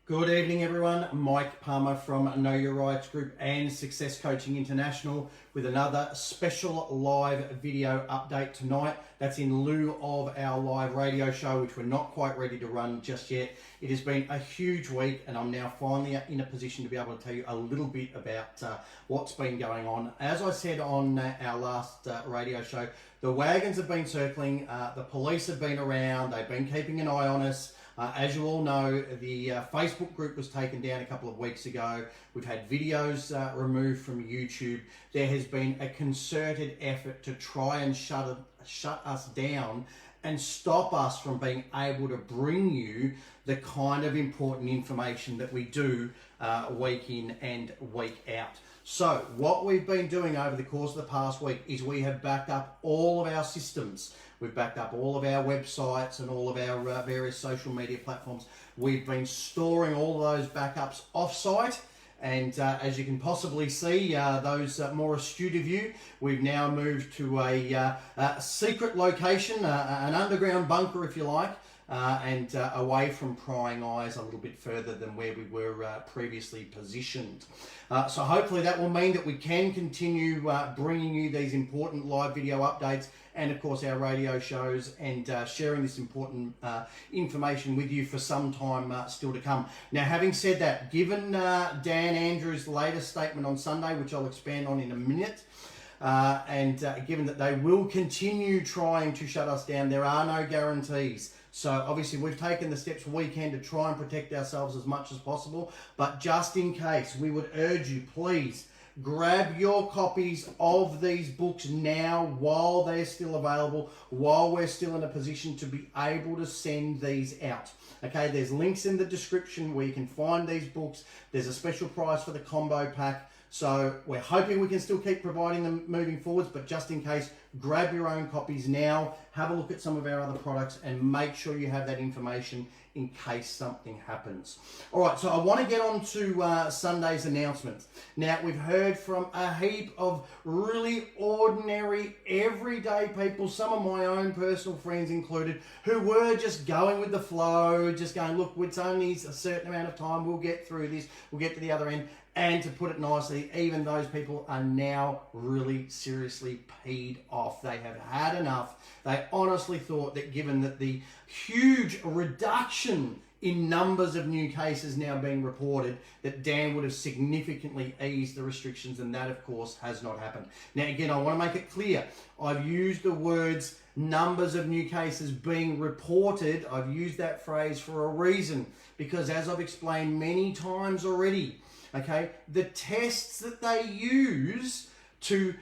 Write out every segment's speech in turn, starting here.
Good evening, everyone. Mike Palmer from Know Your Rights Group and Success Coaching International with another special live video update tonight. That's in lieu of our live radio show, which we're not quite ready to run just yet. It has been a huge week, and I'm now finally in a position to be able to tell you a little bit about what's been going on. As I said on our last radio show, the wagons have been circling, the police have been around, they've been keeping an eye on us. As you all know, the Facebook group was taken down a couple of weeks ago. We've had videos removed from YouTube. There has been a concerted effort to try and shut us down and stop us from being able to bring you the kind of important information that we do week in and week out. So what we've been doing over the course of the past week is we have backed up all of our systems. We've backed up all of our websites and all of our various social media platforms. We've been storing all of those backups off-site. And as you can possibly see, those more astute of you, we've now moved to a secret location, an underground bunker, if you like, and away from prying eyes a little bit further than where we were previously positioned. So hopefully that will mean that we can continue bringing you these important live video updates and of course our radio shows and sharing this important information with you for some time still to come. Now, having said that, given Dan Andrews' latest statement on Sunday, which I'll expand on in a minute, and given that they will continue trying to shut us down, there are no guarantees. So obviously we've taken the steps we can to try and protect ourselves as much as possible, but just in case, we would urge you, please, grab your copies of these books now while they're still available, while we're still in a position to be able to send these out. Okay, there's links in the description where you can find these books. There's a special price for the combo pack. So we're hoping we can still keep providing them moving forwards, but just in case, grab your own copies now, have a look at some of our other products and make sure you have that information in case something happens. All right, so I want to get on to Sunday's announcement. Now, we've heard from a heap of really ordinary, everyday people, some of my own personal friends included, who were just going with the flow, just going, look, it's only a certain amount of time, we'll get through this, we'll get to the other end. And to put it nicely, even those people are now really seriously peed off. They have had enough. They honestly thought that given that the huge reduction in numbers of new cases now being reported, that Dan would have significantly eased the restrictions, and that, of course, has not happened. Now, again, I want to make it clear. I've used the words numbers of new cases being reported. I've used that phrase for a reason, because as I've explained many times already, okay, the tests that they use to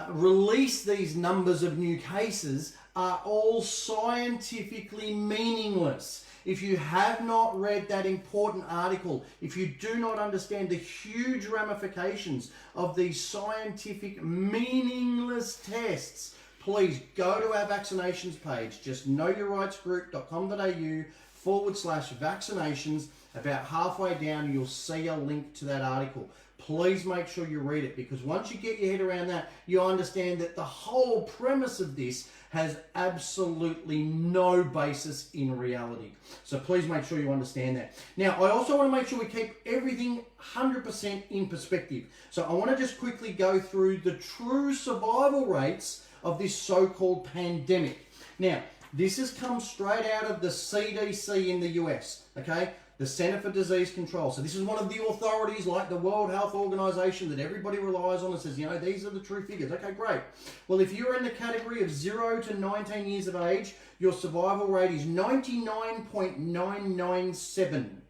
release these numbers of new cases are all scientifically meaningless. If you have not read that important article, if you do not understand the huge ramifications of these scientific meaningless tests, please go to our vaccinations page, just knowyourrightsgroup.com.au/vaccinations. About halfway down, you'll see a link to that article. Please make sure you read it, because once you get your head around that, you understand that the whole premise of this has absolutely no basis in reality. So please make sure you understand that. Now, I also want to make sure we keep everything 100% in perspective. So I want to just quickly go through the true survival rates of this so-called pandemic. Now, this has come straight out of the CDC in the US, okay? The Center for Disease Control. So this is one of the authorities like the World Health Organization that everybody relies on and says, you know, these are the true figures. Okay, great. Well, if you're in the category of 0 to 19 years of age, your survival rate is 99.997.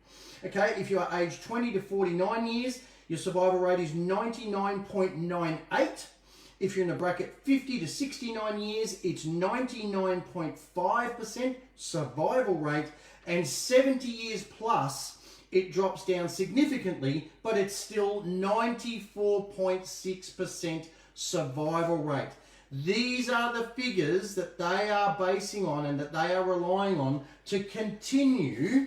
Okay, if you are aged 20 to 49 years, your survival rate is 99.98. If you're in the bracket 50 to 69 years, it's 99.5% survival rate. And 70 years plus, it drops down significantly, but it's still 94.6% survival rate. These are the figures that they are basing on and that they are relying on to continue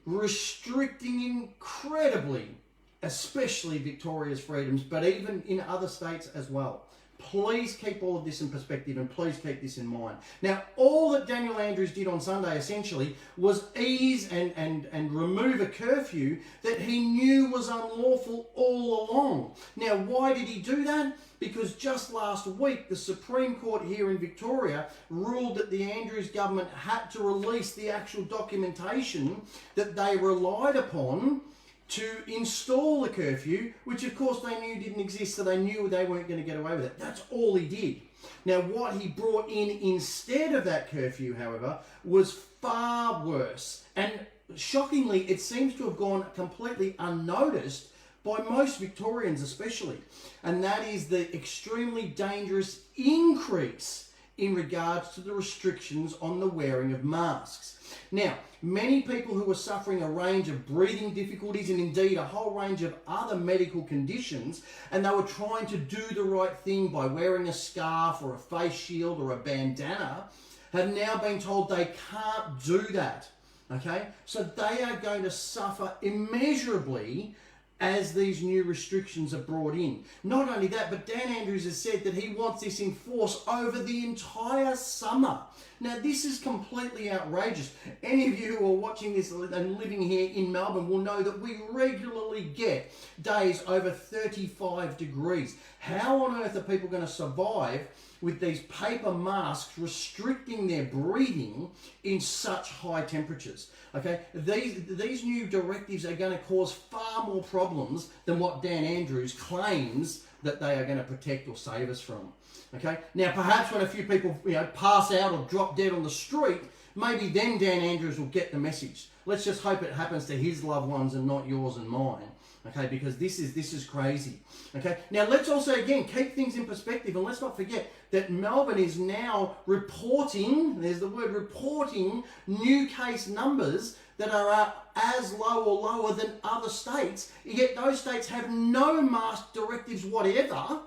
restricting incredibly, especially Victoria's freedoms, but even in other states as well. Please keep all of this in perspective and please keep this in mind. Now, all that Daniel Andrews did on Sunday essentially was ease and remove a curfew that he knew was unlawful all along. Now, why did he do that? Because just last week, the Supreme Court here in Victoria ruled that the Andrews government had to release the actual documentation that they relied upon to install the curfew, which of course they knew didn't exist, so they knew they weren't going to get away with it. That's all he did. Now, what he brought in instead of that curfew, however, was far worse. And shockingly, it seems to have gone completely unnoticed by most Victorians especially. And that is the extremely dangerous increase in regards to the restrictions on the wearing of masks. Now, many people who are suffering a range of breathing difficulties and indeed a whole range of other medical conditions, and they were trying to do the right thing by wearing a scarf or a face shield or a bandana, have now been told they can't do that. Okay? So they are going to suffer immeasurably as these new restrictions are brought in. Not only that, but Dan Andrews has said that he wants this enforced over the entire summer. Now, this is completely outrageous. Any of you who are watching this and living here in Melbourne will know that we regularly get days over 35 degrees. How on earth are people going to survive with these paper masks restricting their breathing in such high temperatures? Okay, these new directives are going to cause far more problems than what Dan Andrews claims that they are going to protect or save us from. Okay, now perhaps when a few people pass out or drop dead on the street, maybe then Dan Andrews will get the message. Let's just hope it happens to his loved ones and not yours and mine. Okay, because this is crazy. Okay, now let's also again keep things in perspective, and let's not forget that Melbourne is now reporting, there's the word reporting, new case numbers that are as low or lower than other states, yet those states have no mask directives whatever,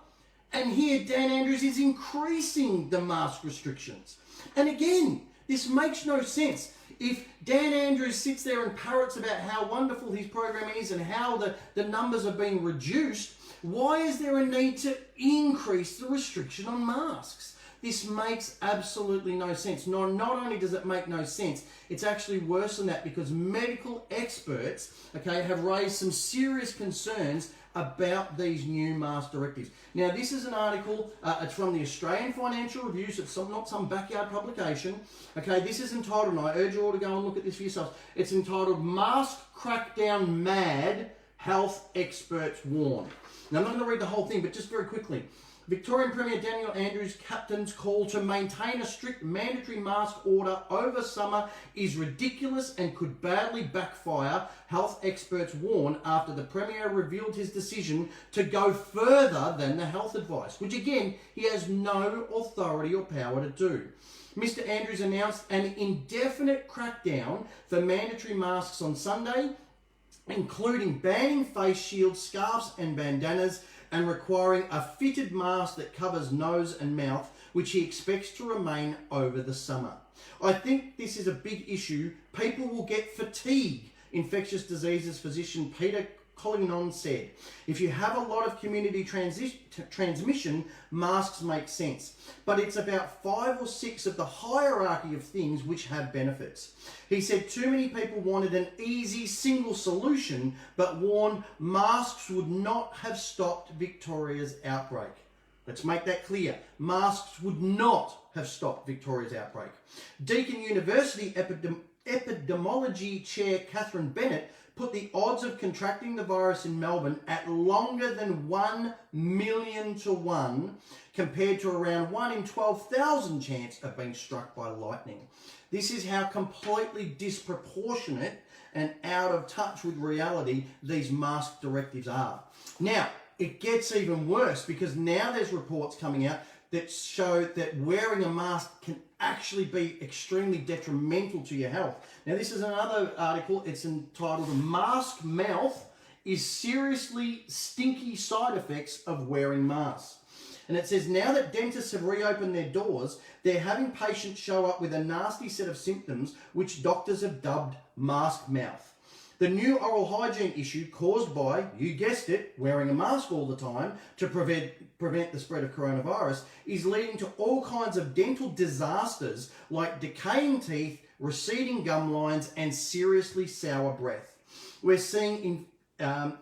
and here Dan Andrews is increasing the mask restrictions. And again, this makes no sense. If Dan Andrews sits there and parrots about how wonderful his program is and how the numbers are being reduced, why is there a need to increase the restriction on masks? This makes absolutely no sense. Not only does it make no sense, it's actually worse than that, because medical experts, okay, have raised some serious concerns about these new mask directives. Now, this is an article, it's from the Australian Financial Review, so it's not some backyard publication. Okay, this is entitled, and I urge you all to go and look at this for yourselves, it's entitled Mask Crackdown Mad, Health Experts Warn. Now, I'm not going to read the whole thing, but just very quickly. Victorian Premier Daniel Andrews' captain's call to maintain a strict mandatory mask order over summer is ridiculous and could badly backfire, health experts warn, after the Premier revealed his decision to go further than the health advice, which again, he has no authority or power to do. Mr. Andrews announced an indefinite crackdown for mandatory masks on Sunday, including banning face shields, scarves and bandanas, and requiring a fitted mask that covers nose and mouth, which he expects to remain over the summer. I think this is a big issue. People will get fatigue, infectious diseases physician Peter Collignon said. If you have a lot of community transmission, masks make sense. But it's about 5 or 6 of the hierarchy of things which have benefits. He said too many people wanted an easy single solution, but warned masks would not have stopped Victoria's outbreak. Let's make that clear. Masks would not have stopped Victoria's outbreak. Deakin University epidemiology chair Catherine Bennett put the odds of contracting the virus in Melbourne at longer than 1 million to 1, compared to around 1 in 12,000 chance of being struck by lightning. This is how completely disproportionate and out of touch with reality these mask directives are. Now, it gets even worse, because now there's reports coming out that show that wearing a mask can actually be extremely detrimental to your health. Now, this is another article. It's entitled Mask Mouth is Seriously Stinky Side Effects of Wearing Masks. And it says, now that dentists have reopened their doors, they're having patients show up with a nasty set of symptoms which doctors have dubbed mask mouth. The new oral hygiene issue caused by, you guessed it, wearing a mask all the time to prevent the spread of coronavirus is leading to all kinds of dental disasters like decaying teeth, receding gum lines, and seriously sour breath. We're seeing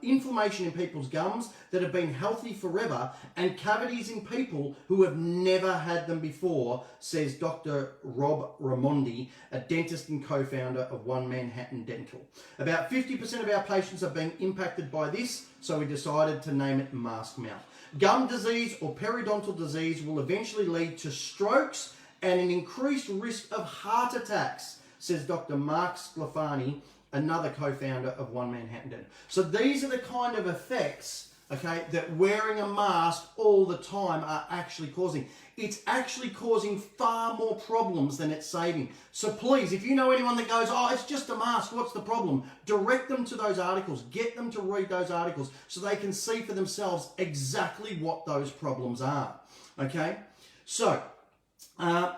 inflammation in people's gums that have been healthy forever and cavities in people who have never had them before, says Dr. Rob Raimondi, a dentist and co-founder of One Manhattan Dental. About 50% of our patients are being impacted by this, so we decided to name it mask mouth. Gum disease or periodontal disease will eventually lead to strokes and an increased risk of heart attacks, says Dr. Mark Sclafani, another co-founder of One Manhattan Dental. So these are the kind of effects, okay, that wearing a mask all the time are actually causing. It's actually causing far more problems than it's saving. So please, if you know anyone that goes, oh, it's just a mask, what's the problem? Direct them to those articles. Get them to read those articles so they can see for themselves exactly what those problems are, okay? So,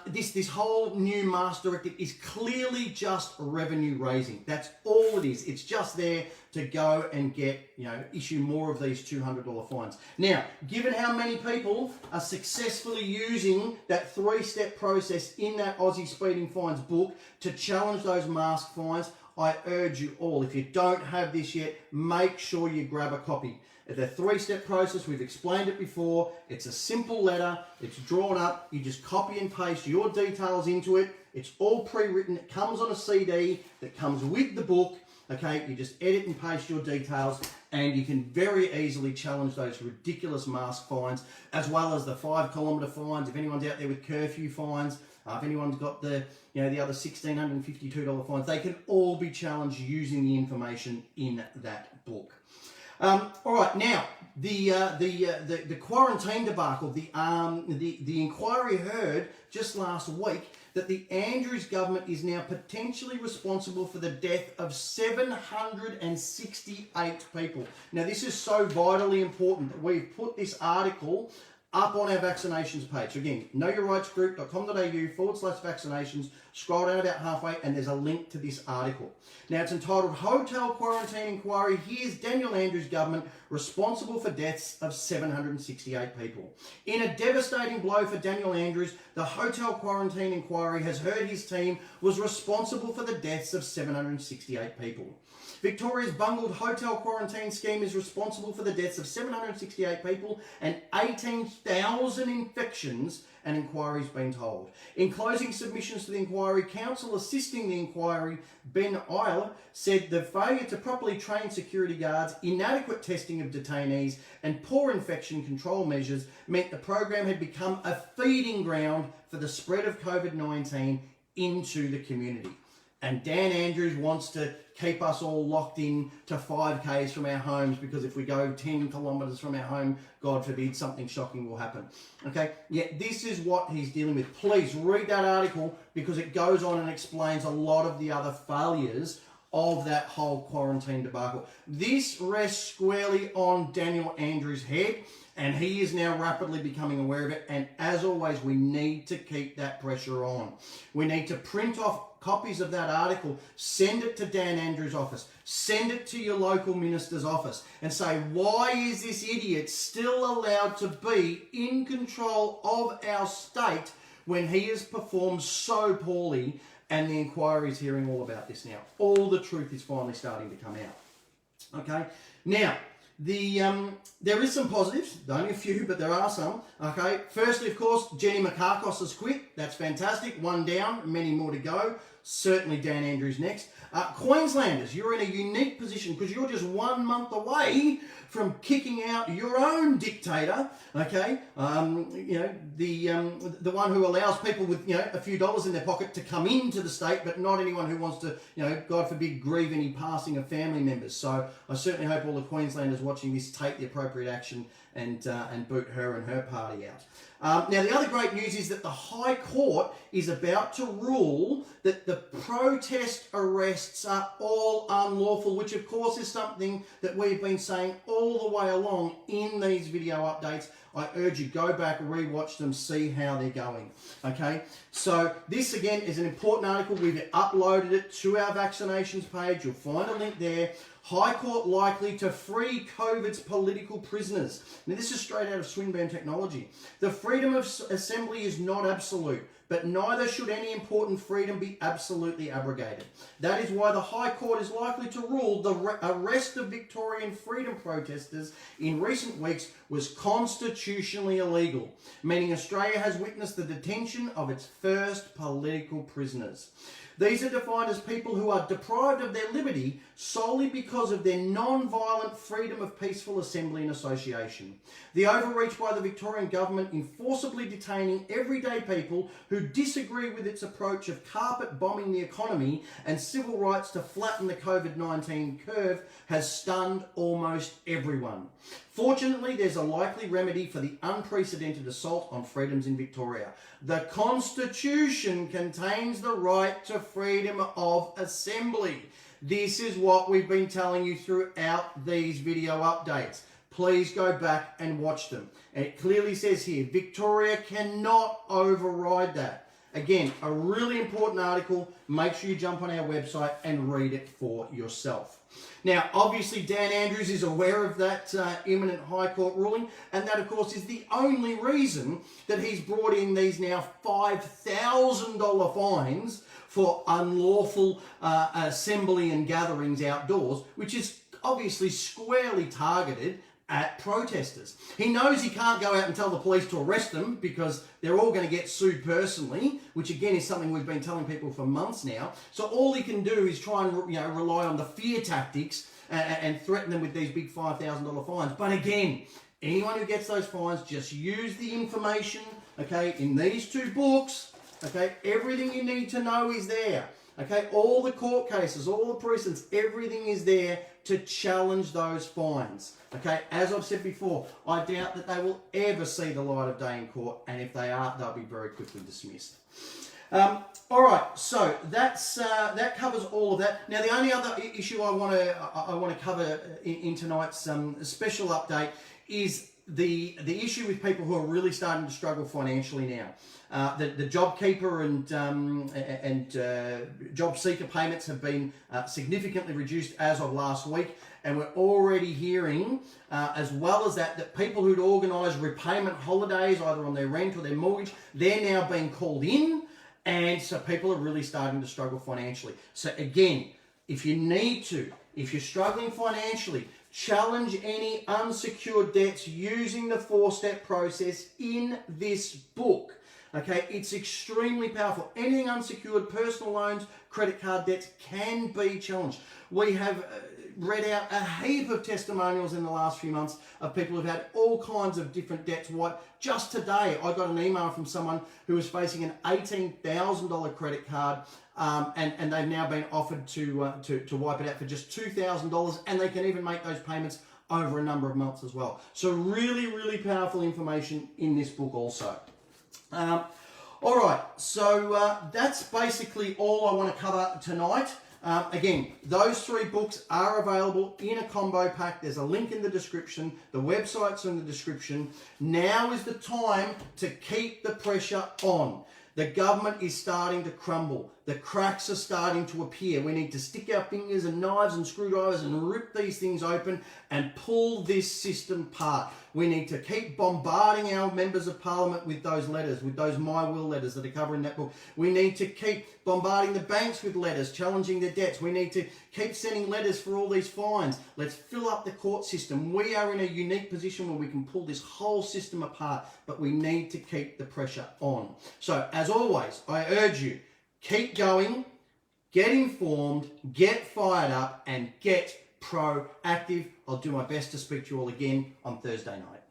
this whole new mask directive is clearly just revenue raising. That's all it is. It's just there to go and get, issue more of these $200 fines. Now, given how many people are successfully using that 3-step process in that Aussie Speeding Fines book to challenge those mask fines, I urge you all, if you don't have this yet, make sure you grab a copy. The 3-step process, we've explained it before. It's a simple letter. It's drawn up. You just copy and paste your details into it. It's all pre-written. It comes on a CD that comes with the book. Okay, you just edit and paste your details and you can very easily challenge those ridiculous mask fines, as well as the 5-kilometre fines. If anyone's out there with curfew fines, if anyone's got the other $1,652 fines, they can all be challenged using the information in that book. All right, now the quarantine debacle. The inquiry heard just last week that the Andrews government is now potentially responsible for the death of 768 people. Now, this is so vitally important that we've put this article up on our vaccinations page. So again, knowyourrightsgroup.com.au/vaccinations. Scroll down about halfway and there's a link to this article. Now it's entitled Hotel Quarantine Inquiry. Here's Daniel Andrews' government responsible for deaths of 768 people. In a devastating blow for Daniel Andrews, the Hotel Quarantine Inquiry has heard his team was responsible for the deaths of 768 people. Victoria's bungled hotel quarantine scheme is responsible for the deaths of 768 people and 18,000 infections, an inquiry's been told. In closing submissions to the inquiry, counsel assisting the inquiry, Ben Eiler, said the failure to properly train security guards, inadequate testing of detainees, and poor infection control measures meant the program had become a feeding ground for the spread of COVID-19 into the community. And Dan Andrews wants to keep us all locked in to 5Ks from our homes, because if we go 10 kilometres from our home, God forbid, something shocking will happen. Okay, yeah, this is what he's dealing with. Please read that article because it goes on and explains a lot of the other failures of that whole quarantine debacle. This rests squarely on Daniel Andrews' head, and he is now rapidly becoming aware of it. And as always, we need to keep that pressure on. We need to print off copies of that article, send it to Dan Andrews' office, send it to your local minister's office and say, why is this idiot still allowed to be in control of our state when he has performed so poorly? And the inquiry is hearing all about this now. All the truth is finally starting to come out. Okay, now, there is some positives, only a few, but there are some. Okay, firstly, of course, Jenny Makakos has quit. That's fantastic. One down, many more to go. Certainly Dan Andrews next. Queenslanders, you're in a unique position because you're just 1 month away from kicking out your own dictator, okay? The one who allows people with, a few dollars in their pocket to come into the state, but not anyone who wants to, God forbid, grieve any passing of family members. So I certainly hope all the Queenslanders watching this take the appropriate action and boot her and her party out. Now, the other great news is that the High Court is about to rule that the protest arrests are all unlawful, which of course is something that we've been saying all the way along in these video updates. I urge you, go back, rewatch them, see how they're going. Okay, so this again is an important article. We've uploaded it to our vaccinations page. You'll find a link there. High Court likely to free COVID's political prisoners. Now, this is straight out of Swinburne Technology. The freedom of assembly is not absolute, but neither should any important freedom be absolutely abrogated. That is why the High Court is likely to rule the arrest of Victorian freedom protesters in recent weeks was constitutionally illegal, meaning Australia has witnessed the detention of its first political prisoners. These are defined as people who are deprived of their liberty solely because of their non-violent freedom of peaceful assembly and association. The overreach by the Victorian government in forcibly detaining everyday people who disagree with its approach of carpet bombing the economy and civil rights to flatten the COVID-19 curve has stunned almost everyone. Fortunately, there's a likely remedy for the unprecedented assault on freedoms in Victoria. The Constitution contains the right to freedom of assembly. This is what we've been telling you throughout these video updates. Please go back and watch them. And it clearly says here, Victoria cannot override that. Again, a really important article. Make sure you jump on our website and read it for yourself. Now, obviously, Dan Andrews is aware of that imminent High Court ruling, and that, of course, is the only reason that he's brought in these now $5,000 fines for unlawful assembly and gatherings outdoors, which is obviously squarely targeted at protesters. He knows he can't go out and tell the police to arrest them because they're all going to get sued personally, which again is something we've been telling people for months now. So all he can do is try and rely on the fear tactics and threaten them with these big $5,000 fines. But again, anyone who gets those fines, just use the information, okay, in these two books, okay, everything you need to know is there. Okay, all the court cases, all the precedents, everything is there to challenge those fines. Okay, as I've said before, I doubt that they will ever see the light of day in court, and if they are, they'll be very quickly dismissed. All right, so that covers all of that. Now, the only other issue I want to cover in tonight's special update is the issue with people who are really starting to struggle financially now. The JobKeeper and job seeker payments have been significantly reduced as of last week, and we're already hearing, as well as that people who'd organised repayment holidays either on their rent or their mortgage, they're now being called in, and so people are really starting to struggle financially. So again, if you're struggling financially, challenge any unsecured debts using the 4-step process in this book. Okay, it's extremely powerful. Anything unsecured, personal loans, credit card debts can be challenged. We have read out a heap of testimonials in the last few months of people who've had all kinds of different debts wiped. Just today, I got an email from someone who was facing an $18,000 credit card, and they've now been offered to wipe it out for just $2,000, and they can even make those payments over a number of months as well. So really, really powerful information in this book also. All right, so that's basically all I want to cover tonight. Again, those 3 books are available in a combo pack. There's a link in the description. The website's in the description. Now is the time to keep the pressure on. The government is starting to crumble. The cracks are starting to appear. We need to stick our fingers and knives and screwdrivers and rip these things open and pull this system apart. We need to keep bombarding our members of parliament with those letters, with those My Will letters that are covered in that book. We need to keep bombarding the banks with letters, challenging their debts. We need to keep sending letters for all these fines. Let's fill up the court system. We are in a unique position where we can pull this whole system apart, but we need to keep the pressure on. So, as always, I urge you, keep going, get informed, get fired up, and get proactive. I'll do my best to speak to you all again on Thursday night.